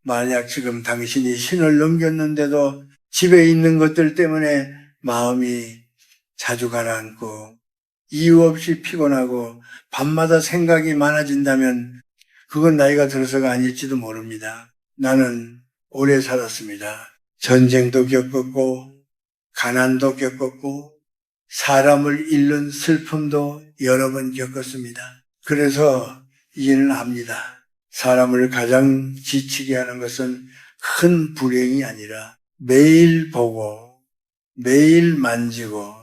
만약 지금 당신이 신을 넘겼는데도 집에 있는 것들 때문에 마음이 자주 가라앉고 이유 없이 피곤하고 밤마다 생각이 많아진다면 그건 나이가 들어서가 아닐지도 모릅니다. 나는 오래 살았습니다. 전쟁도 겪었고 가난도 겪었고 사람을 잃는 슬픔도 여러 번 겪었습니다. 그래서 이해는 합니다. 사람을 가장 지치게 하는 것은 큰 불행이 아니라 매일 보고 매일 만지고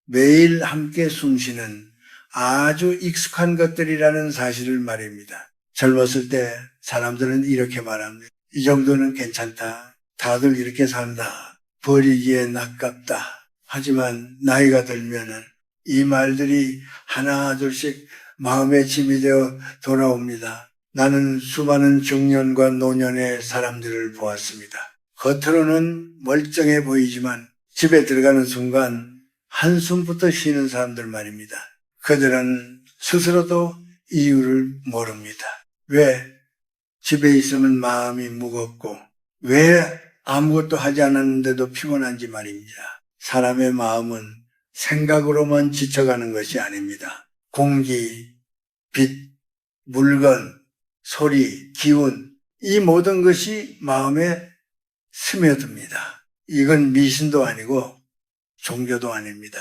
매일 함께 숨쉬는 아주 익숙한 것들이라는 사실을 말입니다. 젊었을 때 사람들은 이렇게 말합니다. 이 정도는 괜찮다. 다들 이렇게 산다. 버리기엔 아깝다. 하지만 나이가 들면은 이 말들이 하나 둘씩 마음의 짐이 되어 돌아옵니다. 나는 수많은 중년과 노년의 사람들을 보았습니다. 겉으로는 멀쩡해 보이지만 집에 들어가는 순간 한숨부터 쉬는 사람들 말입니다. 그들은 스스로도 이유를 모릅니다. 왜 집에 있으면 마음이 무겁고 왜 아무것도 하지 않았는데도 피곤한지 말입니다. 사람의 마음은 생각으로만 지쳐가는 것이 아닙니다. 공기, 빛, 물건, 소리, 기운, 이 모든 것이 마음에 스며듭니다. 이건 미신도 아니고 종교도 아닙니다.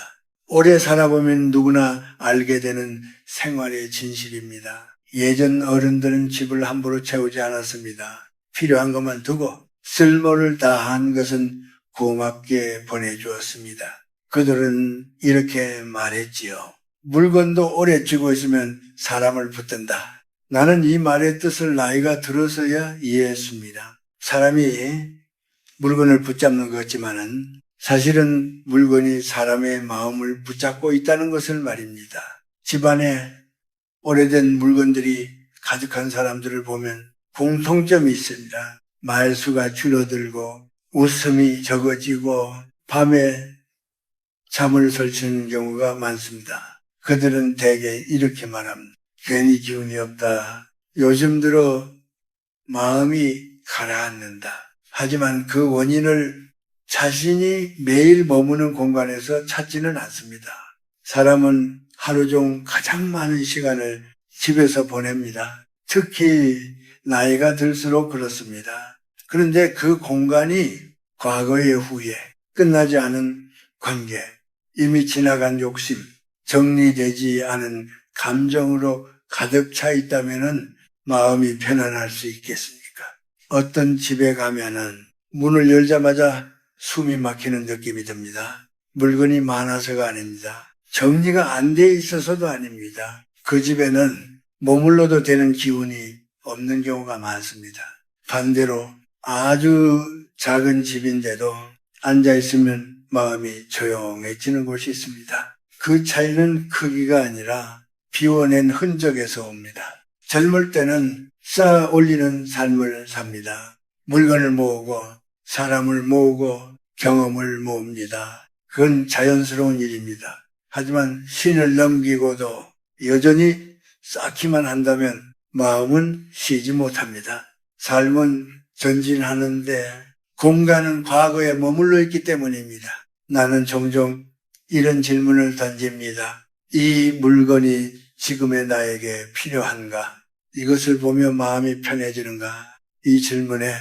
오래 살아보면 누구나 알게 되는 생활의 진실입니다. 예전 어른들은 집을 함부로 채우지 않았습니다. 필요한 것만 두고 쓸모를 다한 것은 고맙게 보내주었습니다. 그들은 이렇게 말했지요. 물건도 오래 쥐고 있으면 사람을 붙든다. 나는 이 말의 뜻을 나이가 들어서야 이해했습니다. 사람이 물건을 붙잡는 것 같지만은 사실은 물건이 사람의 마음을 붙잡고 있다는 것을 말입니다. 집안에 오래된 물건들이 가득한 사람들을 보면 공통점이 있습니다. 말수가 줄어들고 웃음이 적어지고 밤에 잠을 설치는 경우가 많습니다. 그들은 대개 이렇게 말합니다. 괜히 기운이 없다. 요즘 들어 마음이 가라앉는다. 하지만 그 원인을 자신이 매일 머무는 공간에서 찾지는 않습니다. 사람은 하루 중 가장 많은 시간을 집에서 보냅니다. 특히 나이가 들수록 그렇습니다. 그런데 그 공간이 과거의 후회, 끝나지 않은 관계, 이미 지나간 욕심, 정리되지 않은 감정으로 가득 차 있다면 마음이 편안할 수 있겠습니까? 어떤 집에 가면은 문을 열자마자 숨이 막히는 느낌이 듭니다. 물건이 많아서가 아닙니다. 정리가 안 돼 있어서도 아닙니다. 그 집에는 머물러도 되는 기운이 없는 경우가 많습니다. 반대로 아주 작은 집인데도 앉아있으면 마음이 조용해지는 곳이 있습니다. 그 차이는 크기가 아니라 비워낸 흔적에서 옵니다. 젊을 때는 쌓아 올리는 삶을 삽니다. 물건을 모으고 사람을 모으고 경험을 모읍니다. 그건 자연스러운 일입니다. 하지만 신을 넘기고도 여전히 쌓기만 한다면 마음은 쉬지 못합니다. 삶은 전진하는데 공간은 과거에 머물러 있기 때문입니다. 나는 종종 이런 질문을 던집니다. 이 물건이 지금의 나에게 필요한가? 이것을 보며 마음이 편해지는가? 이 질문에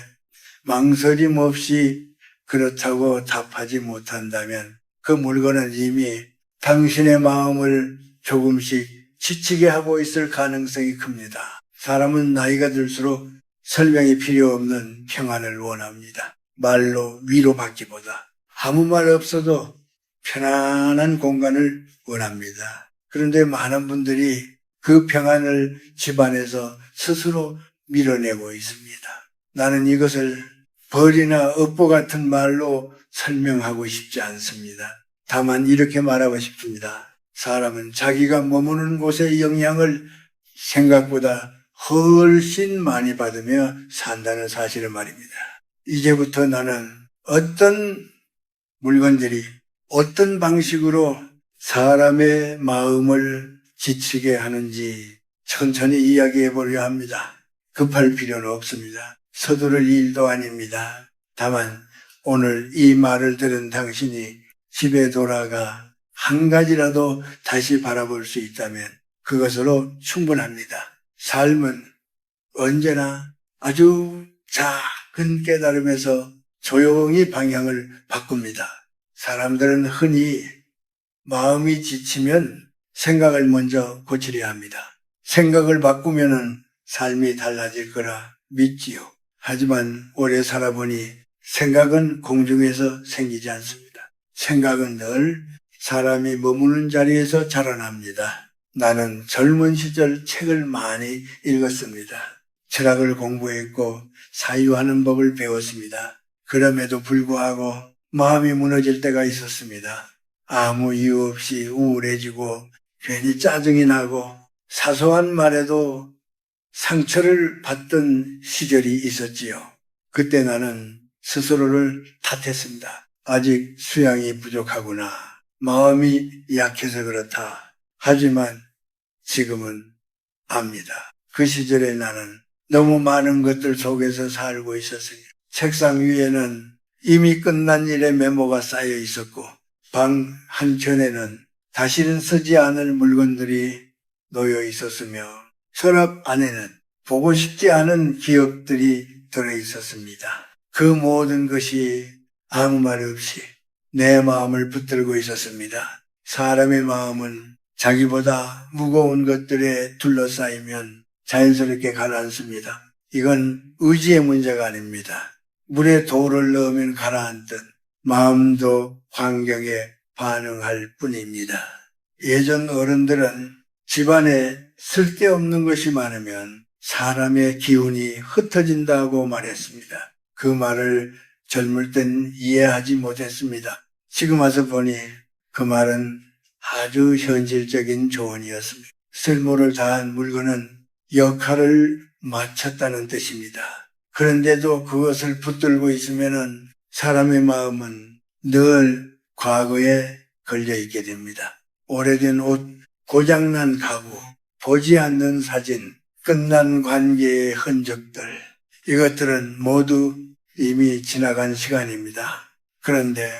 망설임 없이 그렇다고 답하지 못한다면 그 물건은 이미 당신의 마음을 조금씩 지치게 하고 있을 가능성이 큽니다. 사람은 나이가 들수록 설명이 필요 없는 평안을 원합니다. 말로 위로받기보다 아무 말 없어도 편안한 공간을 원합니다. 그런데 많은 분들이 그 평안을 집안에서 스스로 밀어내고 있습니다. 나는 이것을 벌이나 업보 같은 말로 설명하고 싶지 않습니다. 다만 이렇게 말하고 싶습니다. 사람은 자기가 머무는 곳의 영향을 생각보다 훨씬 많이 받으며 산다는 사실을 말입니다. 이제부터 나는 어떤 물건들이 어떤 방식으로 사람의 마음을 지치게 하는지 천천히 이야기해 보려 합니다. 급할 필요는 없습니다. 서두를 일도 아닙니다. 다만 오늘 이 말을 들은 당신이 집에 돌아가 한 가지라도 다시 바라볼 수 있다면 그것으로 충분합니다. 삶은 언제나 아주 작은 깨달음에서 조용히 방향을 바꿉니다. 사람들은 흔히 마음이 지치면 생각을 먼저 고치려 합니다. 생각을 바꾸면은 삶이 달라질 거라 믿지요. 하지만 오래 살아보니 생각은 공중에서 생기지 않습니다. 생각은 늘 사람이 머무는 자리에서 자라납니다. 나는 젊은 시절 책을 많이 읽었습니다. 철학을 공부했고 사유하는 법을 배웠습니다. 그럼에도 불구하고 마음이 무너질 때가 있었습니다. 아무 이유 없이 우울해지고 괜히 짜증이 나고 사소한 말에도 상처를 받던 시절이 있었지요. 그때 나는 스스로를 탓했습니다. 아직 수양이 부족하구나. 마음이 약해서 그렇다. 하지만 지금은 압니다. 그 시절에 나는 너무 많은 것들 속에서 살고 있었으니 책상 위에는 이미 끝난 일의 메모가 쌓여 있었고 방 한켠에는 다시는 쓰지 않을 물건들이 놓여 있었으며 서랍 안에는 보고 싶지 않은 기억들이 들어 있었습니다. 그 모든 것이 아무 말 없이 내 마음을 붙들고 있었습니다. 사람의 마음은 자기보다 무거운 것들에 둘러싸이면 자연스럽게 가라앉습니다. 이건 의지의 문제가 아닙니다. 물에 돌을 넣으면 가라앉듯 마음도 환경에 반응할 뿐입니다. 예전 어른들은 집안에 쓸데없는 것이 많으면 사람의 기운이 흩어진다고 말했습니다. 그 말을 젊을 땐 이해하지 못했습니다. 지금 와서 보니 그 말은 아주 현실적인 조언이었습니다. 쓸모를 다한 물건은 역할을 마쳤다는 뜻입니다. 그런데도 그것을 붙들고 있으면 사람의 마음은 늘 과거에 걸려 있게 됩니다. 오래된 옷, 고장난 가구, 보지 않는 사진, 끝난 관계의 흔적들, 이것들은 모두 이미 지나간 시간입니다. 그런데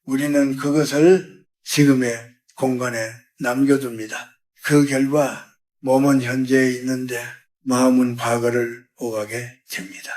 우리는 그것을 지금의 공간에 남겨둡니다. 그 결과 몸은 현재에 있는데 마음은 과거를 오가게 됩니다.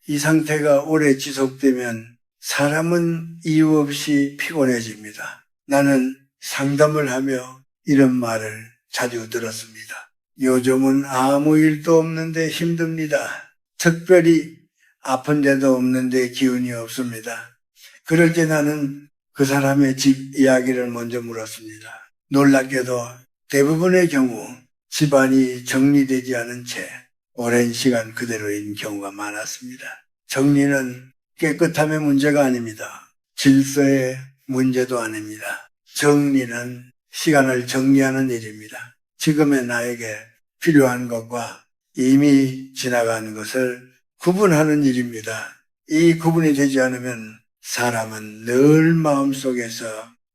이 상태가 오래 지속되면 사람은 이유 없이 피곤해집니다. 나는 상담을 하며 이런 말을 자주 들었습니다. 요즘은 아무 일도 없는데 힘듭니다. 특별히 아픈 데도 없는데 기운이 없습니다. 그럴 때 나는 그 사람의 집 이야기를 먼저 물었습니다. 놀랍게도 대부분의 경우 집안이 정리되지 않은 채 오랜 시간 그대로인 경우가 많았습니다. 정리는 깨끗함의 문제가 아닙니다. 질서의 문제도 아닙니다. 정리는 시간을 정리하는 일입니다. 지금의 나에게 필요한 것과 이미 지나간 것을 구분하는 일입니다. 이 구분이 되지 않으면 사람은 늘 마음속에서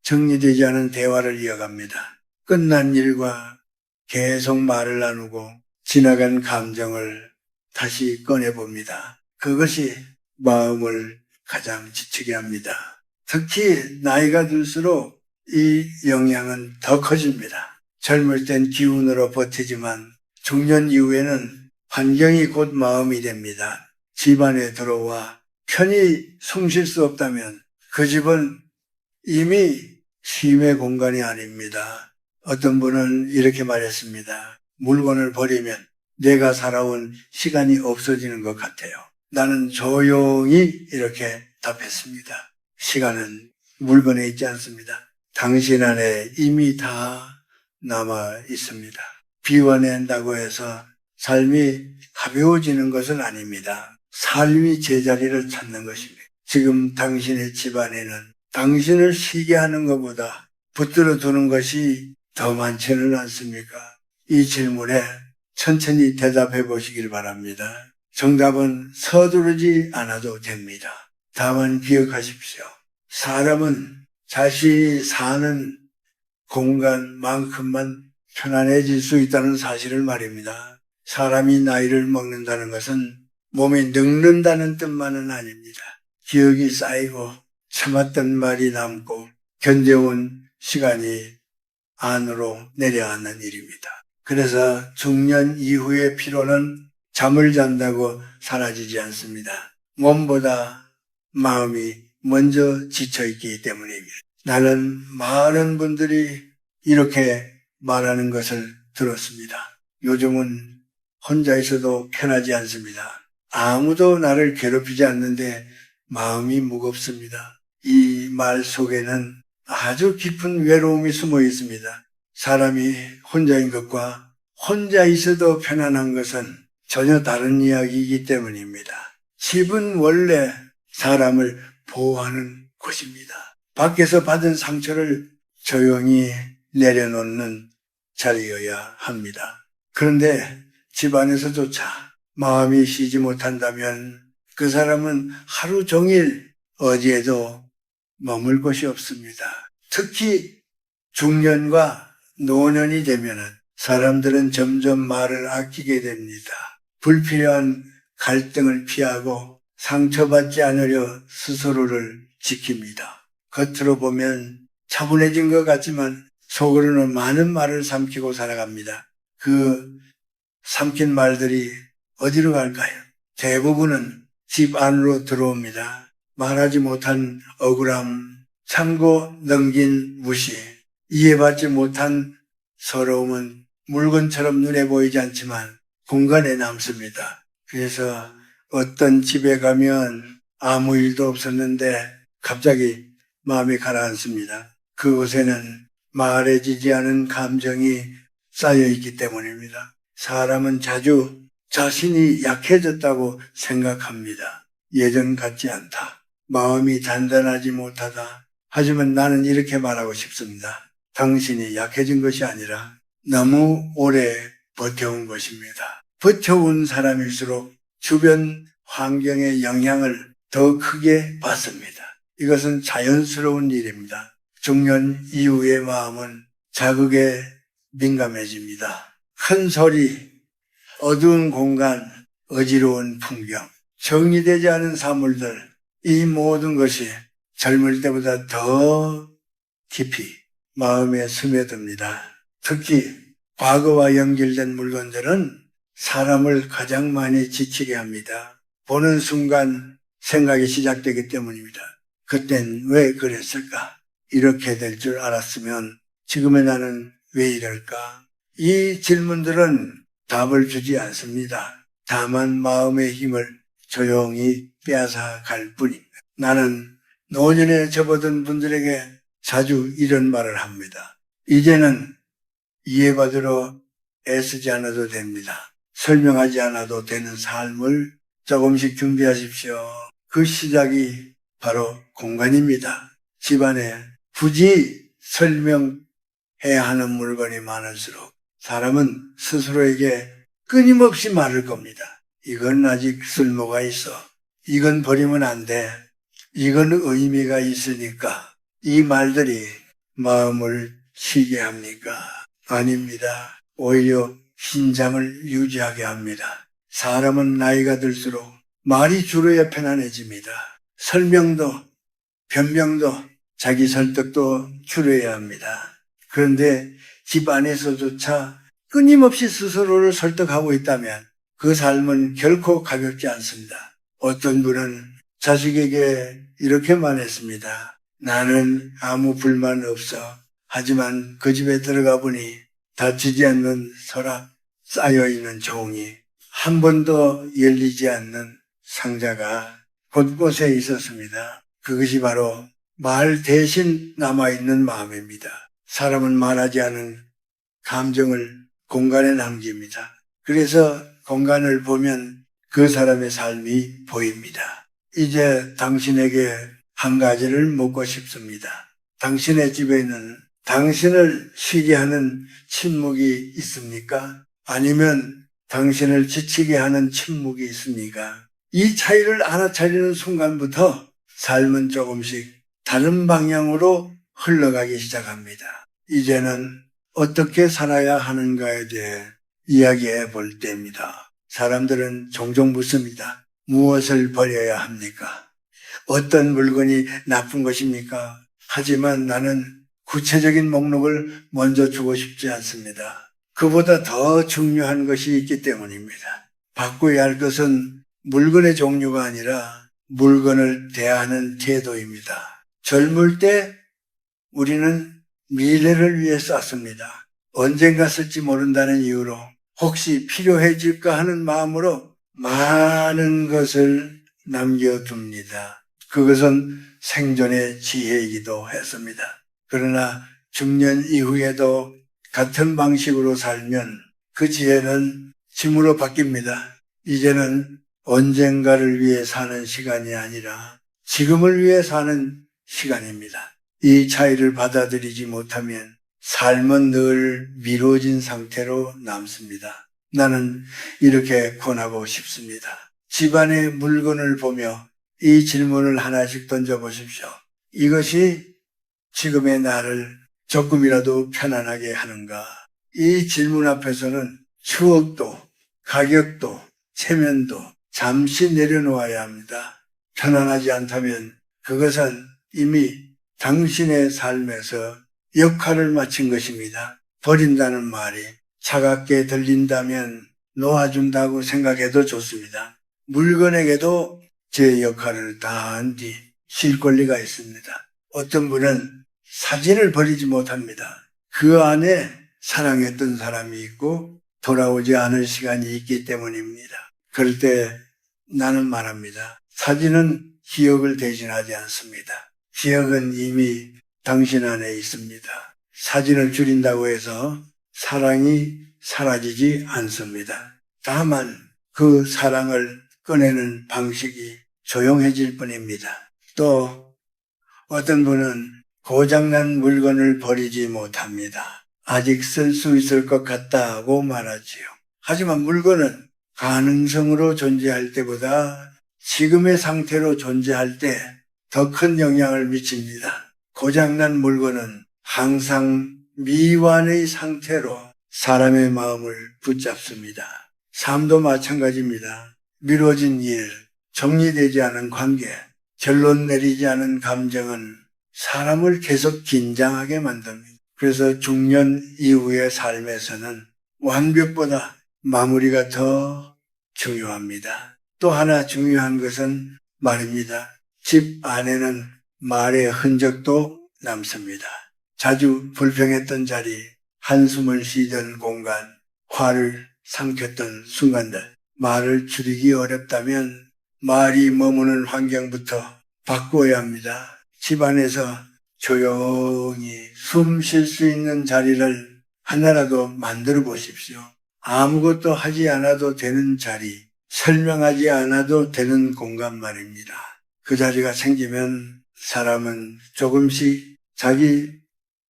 정리되지 않은 대화를 이어갑니다. 끝난 일과 계속 말을 나누고 지나간 감정을 다시 꺼내봅니다. 그것이 마음을 가장 지치게 합니다. 특히 나이가 들수록 이 영향은 더 커집니다. 젊을 땐 기운으로 버티지만 중년 이후에는 환경이 곧 마음이 됩니다. 집안에 들어와 편히 숨 쉴 수 없다면 그 집은 이미 쉼의 공간이 아닙니다. 어떤 분은 이렇게 말했습니다. 물건을 버리면 내가 살아온 시간이 없어지는 것 같아요. 나는 조용히 이렇게 답했습니다. 시간은 물건에 있지 않습니다. 당신 안에 이미 다 남아 있습니다. 비워낸다고 해서 삶이 가벼워지는 것은 아닙니다. 삶이 제자리를 찾는 것입니다. 지금 당신의 집안에는 당신을 쉬게 하는 것보다 붙들어 두는 것이 더 많지는 않습니까? 이 질문에 천천히 대답해 보시길 바랍니다. 정답은 서두르지 않아도 됩니다. 다만 기억하십시오. 사람은 자신이 사는 공간만큼만 편안해질 수 있다는 사실을 말입니다. 사람이 나이를 먹는다는 것은 몸이 늙는다는 뜻만은 아닙니다. 기억이 쌓이고 참았던 말이 남고 견뎌온 시간이 안으로 내려앉는 일입니다. 그래서 중년 이후의 피로는 잠을 잔다고 사라지지 않습니다. 몸보다 마음이 먼저 지쳐있기 때문입니다. 나는 많은 분들이 이렇게 말하는 것을 들었습니다. 요즘은 혼자 있어도 편하지 않습니다. 아무도 나를 괴롭히지 않는데 마음이 무겁습니다. 이 말 속에는 아주 깊은 외로움이 숨어 있습니다. 사람이 혼자인 것과 혼자 있어도 편안한 것은 전혀 다른 이야기이기 때문입니다. 집은 원래 사람을 보호하는 곳입니다. 밖에서 받은 상처를 조용히 내려놓는 자리여야 합니다. 그런데 집 안에서조차 마음이 쉬지 못한다면 그 사람은 하루 종일 어디에도 머물 곳이 없습니다. 특히 중년과 노년이 되면은 사람들은 점점 말을 아끼게 됩니다. 불필요한 갈등을 피하고 상처받지 않으려 스스로를 지킵니다. 겉으로 보면 차분해진 것 같지만 속으로는 많은 말을 삼키고 살아갑니다. 그 삼킨 말들이 어디로 갈까요? 대부분은 집 안으로 들어옵니다. 말하지 못한 억울함, 참고 넘긴 무시, 이해받지 못한 서러움은 물건처럼 눈에 보이지 않지만 공간에 남습니다. 그래서 어떤 집에 가면 아무 일도 없었는데 갑자기 마음이 가라앉습니다. 그곳에는 말해지지 않은 감정이 쌓여있기 때문입니다. 사람은 자주 자신이 약해졌다고 생각합니다. 예전 같지 않다. 마음이 단단하지 못하다. 하지만 나는 이렇게 말하고 싶습니다. 당신이 약해진 것이 아니라 너무 오래 버텨온 것입니다. 버텨온 사람일수록 주변 환경의 영향을 더 크게 받습니다. 이것은 자연스러운 일입니다. 중년 이후의 마음은 자극에 민감해집니다. 큰 소리, 어두운 공간, 어지러운 풍경, 정리되지 않은 사물들, 이 모든 것이 젊을 때보다 더 깊이 마음에 스며듭니다. 특히 과거와 연결된 물건들은 사람을 가장 많이 지치게 합니다. 보는 순간 생각이 시작되기 때문입니다. 그땐 왜 그랬을까? 이렇게 될 줄 알았으면 지금의 나는 왜 이럴까? 이 질문들은 답을 주지 않습니다. 다만 마음의 힘을 조용히 빼앗아 갈 뿐입니다. 나는 노년에 접어든 분들에게 자주 이런 말을 합니다. 이제는 이해받으러 애쓰지 않아도 됩니다. 설명하지 않아도 되는 삶을 조금씩 준비하십시오. 그 시작이 바로 공간입니다. 집안에 굳이 설명해야 하는 물건이 많을수록 사람은 스스로에게 끊임없이 말할 겁니다. 이건 아직 쓸모가 있어. 이건 버리면 안 돼. 이건 의미가 있으니까. 이 말들이 마음을 쉬게 합니까? 아닙니다. 오히려 긴장을 유지하게 합니다. 사람은 나이가 들수록 말이 줄어야 편안해집니다. 설명도, 변명도, 자기 설득도 줄여야 합니다. 그런데 집 안에서조차 끊임없이 스스로를 설득하고 있다면 그 삶은 결코 가볍지 않습니다. 어떤 분은 자식에게 이렇게 말했습니다. 나는 아무 불만 없어. 하지만 그 집에 들어가 보니 닫히지 않는 서랍, 쌓여있는 종이, 한 번도 열리지 않는 상자가 곳곳에 있었습니다. 그것이 바로 말 대신 남아있는 마음입니다. 사람은 말하지 않은 감정을 공간에 남깁니다. 그래서 공간을 보면 그 사람의 삶이 보입니다. 이제 당신에게 한 가지를 묻고 싶습니다. 당신의 집에는 당신을 쉬게 하는 침묵이 있습니까? 아니면 당신을 지치게 하는 침묵이 있습니까? 이 차이를 알아차리는 순간부터 삶은 조금씩 다른 방향으로 흘러가기 시작합니다. 이제는 어떻게 살아야 하는가에 대해 이야기해 볼 때입니다. 사람들은 종종 묻습니다. 무엇을 버려야 합니까? 어떤 물건이 나쁜 것입니까? 하지만 나는 구체적인 목록을 먼저 주고 싶지 않습니다. 그보다 더 중요한 것이 있기 때문입니다. 바꿔야 할 것은 물건의 종류가 아니라 물건을 대하는 태도입니다. 젊을 때 우리는 미래를 위해 썼습니다. 언젠가 쓸지 모른다는 이유로 혹시 필요해질까 하는 마음으로 많은 것을 남겨둡니다. 그것은 생존의 지혜이기도 했습니다. 그러나 중년 이후에도 같은 방식으로 살면 그 지혜는 짐으로 바뀝니다. 이제는 언젠가를 위해 사는 시간이 아니라 지금을 위해 사는 시간입니다. 이 차이를 받아들이지 못하면 삶은 늘 미뤄진 상태로 남습니다. 나는 이렇게 권하고 싶습니다. 집안의 물건을 보며 이 질문을 하나씩 던져보십시오. 이것이 지금의 나를 조금이라도 편안하게 하는가? 이 질문 앞에서는 추억도, 가격도, 체면도 잠시 내려놓아야 합니다. 편안하지 않다면 그것은 이미 당신의 삶에서 역할을 마친 것입니다. 버린다는 말이 차갑게 들린다면 놓아준다고 생각해도 좋습니다. 물건에게도 제 역할을 다한 뒤 쉴 권리가 있습니다. 어떤 분은 사진을 버리지 못합니다. 그 안에 사랑했던 사람이 있고 돌아오지 않을 시간이 있기 때문입니다. 그럴 때 나는 말합니다. 사진은 기억을 대신하지 않습니다. 기억은 이미 당신 안에 있습니다. 사진을 줄인다고 해서 사랑이 사라지지 않습니다. 다만 그 사랑을 꺼내는 방식이 조용해질 뿐입니다. 또 어떤 분은 고장난 물건을 버리지 못합니다. 아직 쓸 수 있을 것 같다고 말하지요. 하지만 물건은 가능성으로 존재할 때보다 지금의 상태로 존재할 때 더 큰 영향을 미칩니다. 고장난 물건은 항상 미완의 상태로 사람의 마음을 붙잡습니다. 삶도 마찬가지입니다. 미뤄진 일, 정리되지 않은 관계, 결론 내리지 않은 감정은 사람을 계속 긴장하게 만듭니다. 그래서 중년 이후의 삶에서는 완벽보다 마무리가 더 중요합니다. 또 하나 중요한 것은 말입니다. 집 안에는 말의 흔적도 남습니다. 자주 불평했던 자리, 한숨을 쉬던 공간, 화를 삼켰던 순간들, 말을 줄이기 어렵다면 말이 머무는 환경부터 바꾸어야 합니다. 집안에서 조용히 숨 쉴 수 있는 자리를 하나라도 만들어 보십시오. 아무것도 하지 않아도 되는 자리, 설명하지 않아도 되는 공간 말입니다. 그 자리가 생기면 사람은 조금씩 자기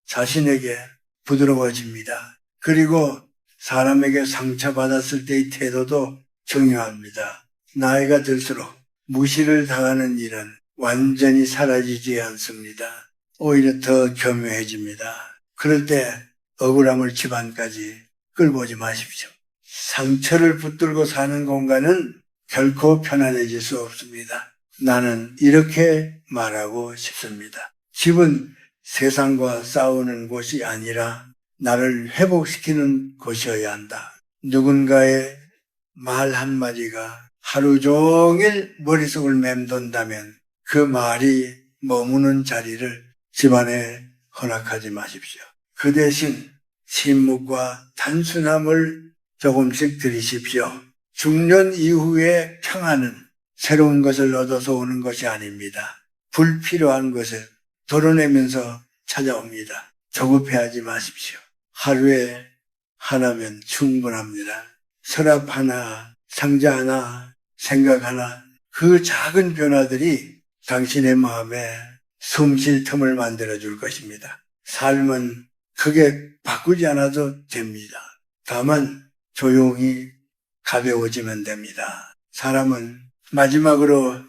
자신에게 부드러워집니다. 그리고 사람에게 상처받았을 때의 태도도 중요합니다. 나이가 들수록 무시를 당하는 일은 완전히 사라지지 않습니다. 오히려 더 교묘해집니다. 그럴 때 억울함을 집안까지 끌고오지 마십시오. 상처를 붙들고 사는 공간은 결코 편안해질 수 없습니다. 나는 이렇게 말하고 싶습니다. 집은 세상과 싸우는 곳이 아니라 나를 회복시키는 곳이어야 한다. 누군가의 말 한마디가 하루 종일 머릿속을 맴돈다면 그 말이 머무는 자리를 집안에 허락하지 마십시오. 그 대신 침묵과 단순함을 조금씩 들이십시오. 중년 이후의 평안은 새로운 것을 얻어서 오는 것이 아닙니다. 불필요한 것을 덜어내면서 찾아옵니다. 조급해하지 마십시오. 하루에 하나면 충분합니다. 서랍 하나, 상자 하나, 생각 하나, 그 작은 변화들이 당신의 마음에 숨 쉴 틈을 만들어줄 것입니다. 삶은 크게 바꾸지 않아도 됩니다. 다만 조용히 가벼워지면 됩니다. 사람은 마지막으로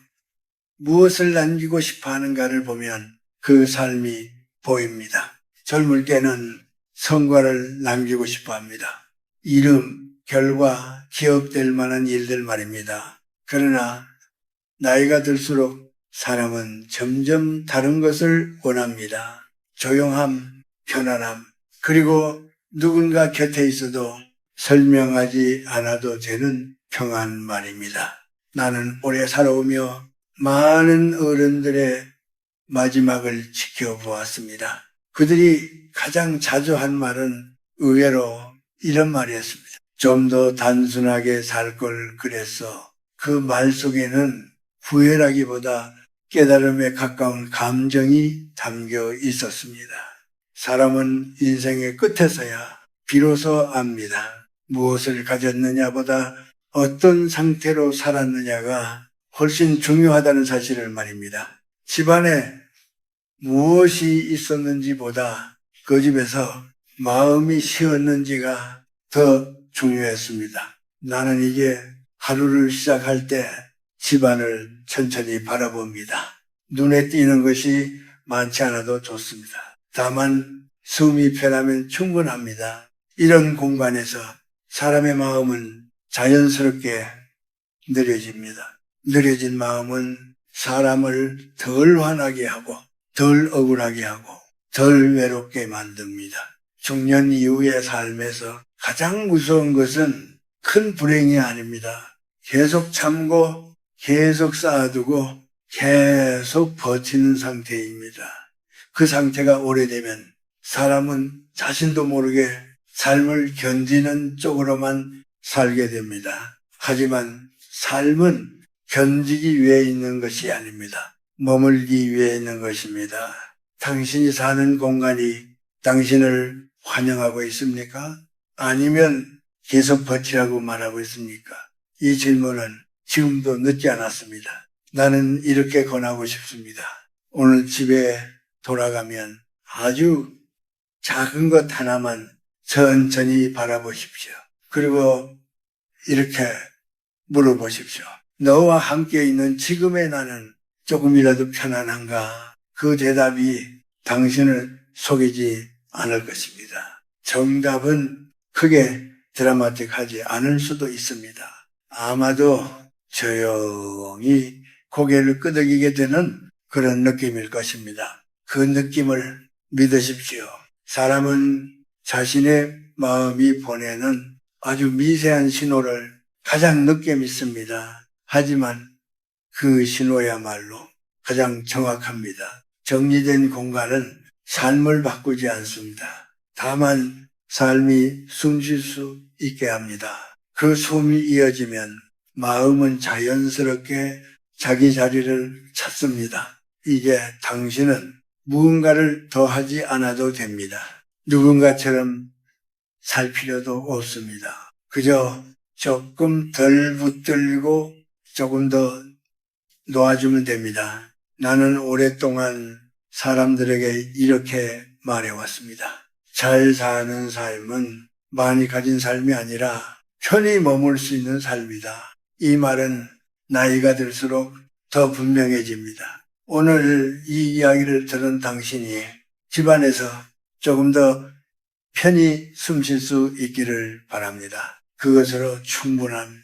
무엇을 남기고 싶어 하는가를 보면 그 삶이 보입니다. 젊을 때는 성과를 남기고 싶어 합니다. 이름, 결과, 기억될 만한 일들 말입니다. 그러나 나이가 들수록 사람은 점점 다른 것을 원합니다. 조용함, 편안함, 그리고 누군가 곁에 있어도 설명하지 않아도 되는 평안 말입니다. 나는 오래 살아오며 많은 어른들의 마지막을 지켜보았습니다. 그들이 가장 자주 한 말은 의외로 이런 말이었습니다. 좀 더 단순하게 살 걸 그랬어. 그 말 속에는 후회라기보다 깨달음에 가까운 감정이 담겨 있었습니다. 사람은 인생의 끝에서야 비로소 압니다. 무엇을 가졌느냐보다 어떤 상태로 살았느냐가 훨씬 중요하다는 사실을 말입니다. 집안에 무엇이 있었는지보다 그 집에서 마음이 쉬었는지가 더 중요했습니다. 나는 이제 하루를 시작할 때 집안을 천천히 바라봅니다. 눈에 띄는 것이 많지 않아도 좋습니다. 다만 숨이 편하면 충분합니다. 이런 공간에서 사람의 마음은 자연스럽게 느려집니다. 느려진 마음은 사람을 덜 화나게 하고 덜 억울하게 하고 덜 외롭게 만듭니다. 중년 이후의 삶에서 가장 무서운 것은 큰 불행이 아닙니다. 계속 참고 계속 쌓아두고 계속 버티는 상태입니다. 그 상태가 오래되면 사람은 자신도 모르게 삶을 견디는 쪽으로만 살게 됩니다. 하지만 삶은 견디기 위해 있는 것이 아닙니다. 머물기 위해 있는 것입니다. 당신이 사는 공간이 당신을 환영하고 있습니까? 아니면 계속 버티라고 말하고 있습니까? 이 질문은 지금도 늦지 않았습니다. 나는 이렇게 권하고 싶습니다. 오늘 집에 돌아가면 아주 작은 것 하나만 천천히 바라보십시오. 그리고 이렇게 물어보십시오. 너와 함께 있는 지금의 나는 조금이라도 편안한가? 그 대답이 당신을 속이지 않을 것입니다. 정답은 크게 드라마틱하지 않을 수도 있습니다. 아마도 조용히 고개를 끄덕이게 되는 그런 느낌일 것입니다. 그 느낌을 믿으십시오. 사람은 자신의 마음이 보내는 아주 미세한 신호를 가장 늦게 믿습니다. 하지만 그 신호야말로 가장 정확합니다. 정리된 공간은 삶을 바꾸지 않습니다. 다만 삶이 숨 쉴 수 있게 합니다. 그 숨이 이어지면 마음은 자연스럽게 자기 자리를 찾습니다. 이제 당신은 무언가를 더 하지 않아도 됩니다. 누군가처럼 살 필요도 없습니다. 그저 조금 덜 붙들고 조금 더 놓아주면 됩니다. 나는 오랫동안 사람들에게 이렇게 말해왔습니다. 잘 사는 삶은 많이 가진 삶이 아니라 편히 머물 수 있는 삶이다. 이 말은 나이가 들수록 더 분명해집니다. 오늘 이 이야기를 들은 당신이 집안에서 조금 더 편히 숨 쉴 수 있기를 바랍니다. 그것으로 충분한